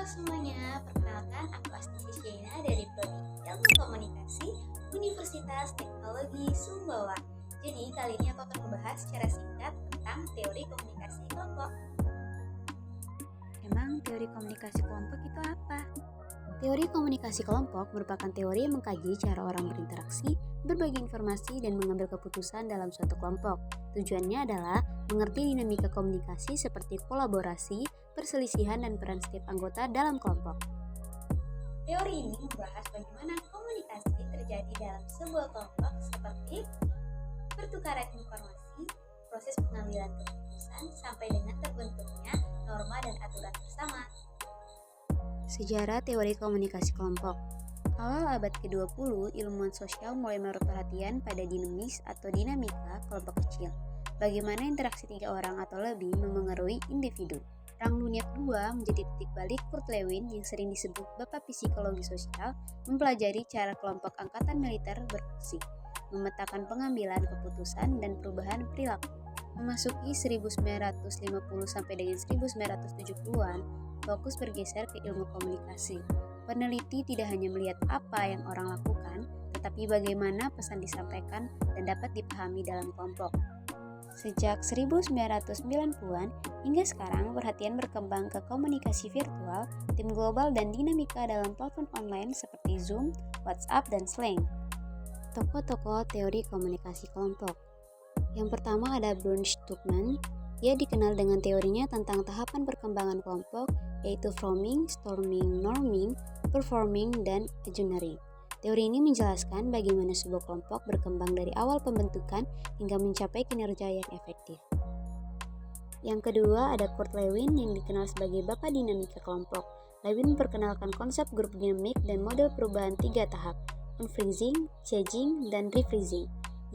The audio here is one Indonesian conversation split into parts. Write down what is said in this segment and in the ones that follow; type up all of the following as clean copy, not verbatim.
semuanya, perkenalkan aku Astisi Shaina dari Prodi Ilmu Komunikasi Universitas Teknologi Sumbawa. Jadi kali ini aku akan membahas secara singkat tentang teori komunikasi kelompok. Emang teori komunikasi kelompok itu apa? Teori komunikasi kelompok merupakan teori yang mengkaji cara orang berinteraksi, berbagi informasi, dan mengambil keputusan dalam suatu kelompok. Tujuannya adalah mengerti dinamika komunikasi seperti kolaborasi, perselisihan, dan peran setiap anggota dalam kelompok. Teori ini membahas bagaimana komunikasi terjadi dalam sebuah kelompok seperti pertukaran informasi, proses pengambilan keputusan, sampai dengan terbentuknya norma dan aturan bersama. Sejarah teori komunikasi kelompok. Awal abad ke-20, ilmuwan sosial mulai menaruh perhatian pada dinamis atau dinamika kelompok kecil. Bagaimana interaksi 3 orang atau lebih memengaruhi individu. Perang Dunia Kedua menjadi titik balik Kurt Lewin yang sering disebut Bapak Psikologi Sosial mempelajari cara kelompok angkatan militer berfungsi, memetakan pengambilan keputusan dan perubahan perilaku. Memasuki 1950 sampai dengan 1970-an, fokus bergeser ke ilmu komunikasi. Peneliti tidak hanya melihat apa yang orang lakukan, tetapi bagaimana pesan disampaikan dan dapat dipahami dalam kelompok. Sejak 1990-an hingga sekarang, perhatian berkembang ke komunikasi virtual, tim global, dan dinamika dalam platform online seperti Zoom, WhatsApp, dan Slack. Tokoh-tokoh teori komunikasi kelompok. Yang pertama ada Bruce Tuckman. Ia dikenal dengan teorinya tentang tahapan perkembangan kelompok, yaitu forming, storming, norming, performing, dan engineering. Teori ini menjelaskan bagaimana sebuah kelompok berkembang dari awal pembentukan hingga mencapai kinerja yang efektif. Yang kedua ada Kurt Lewin yang dikenal sebagai Bapak Dinamika Kelompok. Lewin memperkenalkan konsep grup dinamik dan model perubahan 3 tahap, unfreezing, changing, dan refreezing.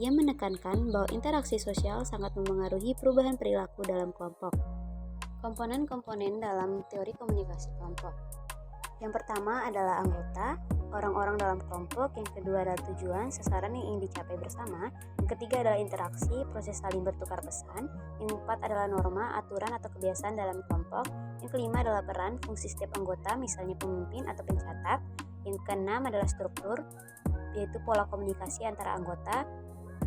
Ia menekankan bahwa interaksi sosial sangat memengaruhi perubahan perilaku dalam kelompok. Komponen-komponen dalam teori komunikasi kelompok. Yang pertama adalah anggota, orang-orang dalam kelompok. Yang kedua adalah tujuan, sasaran yang ingin dicapai bersama. Yang ketiga adalah interaksi, proses saling bertukar pesan. Yang keempat adalah norma, aturan, atau kebiasaan dalam kelompok. Yang kelima adalah peran, fungsi setiap anggota, misalnya pemimpin atau pencatat. Yang keenam adalah struktur, yaitu pola komunikasi antara anggota.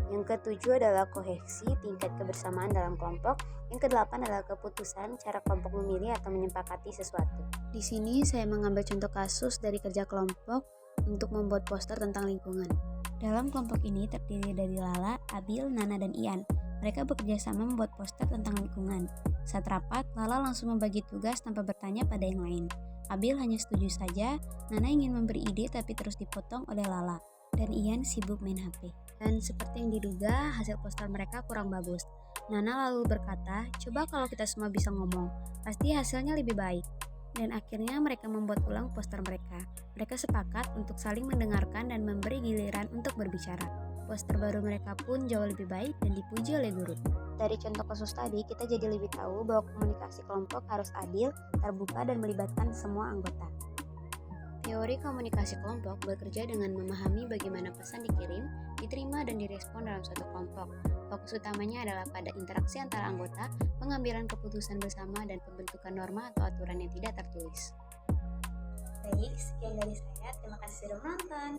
Yang ketujuh adalah kohesi, tingkat kebersamaan dalam kelompok. Yang kedelapan adalah keputusan, cara kelompok memilih atau menyepakati sesuatu. Di sini saya mengambil contoh kasus dari kerja kelompok untuk membuat poster tentang lingkungan. Dalam kelompok ini terdiri dari Lala, Abil, Nana, dan Ian. Mereka bekerja sama membuat poster tentang lingkungan. Saat rapat, Lala langsung membagi tugas tanpa bertanya pada yang lain. Abil hanya setuju saja, Nana ingin memberi ide tapi terus dipotong oleh Lala. Dan Ian sibuk main HP. Dan seperti yang diduga, hasil poster mereka kurang bagus. Nana lalu berkata, coba kalau kita semua bisa ngomong, pasti hasilnya lebih baik. Dan akhirnya mereka membuat ulang poster mereka. Mereka sepakat untuk saling mendengarkan dan memberi giliran untuk berbicara. Poster baru mereka pun jauh lebih baik dan dipuji oleh guru. Dari contoh kasus tadi, kita jadi lebih tahu bahwa komunikasi kelompok harus adil, terbuka, dan melibatkan semua anggota. Teori komunikasi kelompok bekerja dengan memahami bagaimana pesan dikirim, diterima, dan direspon dalam suatu kelompok. Fokus utamanya adalah pada interaksi antara anggota, pengambilan keputusan bersama, dan pembentukan norma atau aturan yang tidak tertulis. Baik, sekian dari saya. Terima kasih sudah menonton.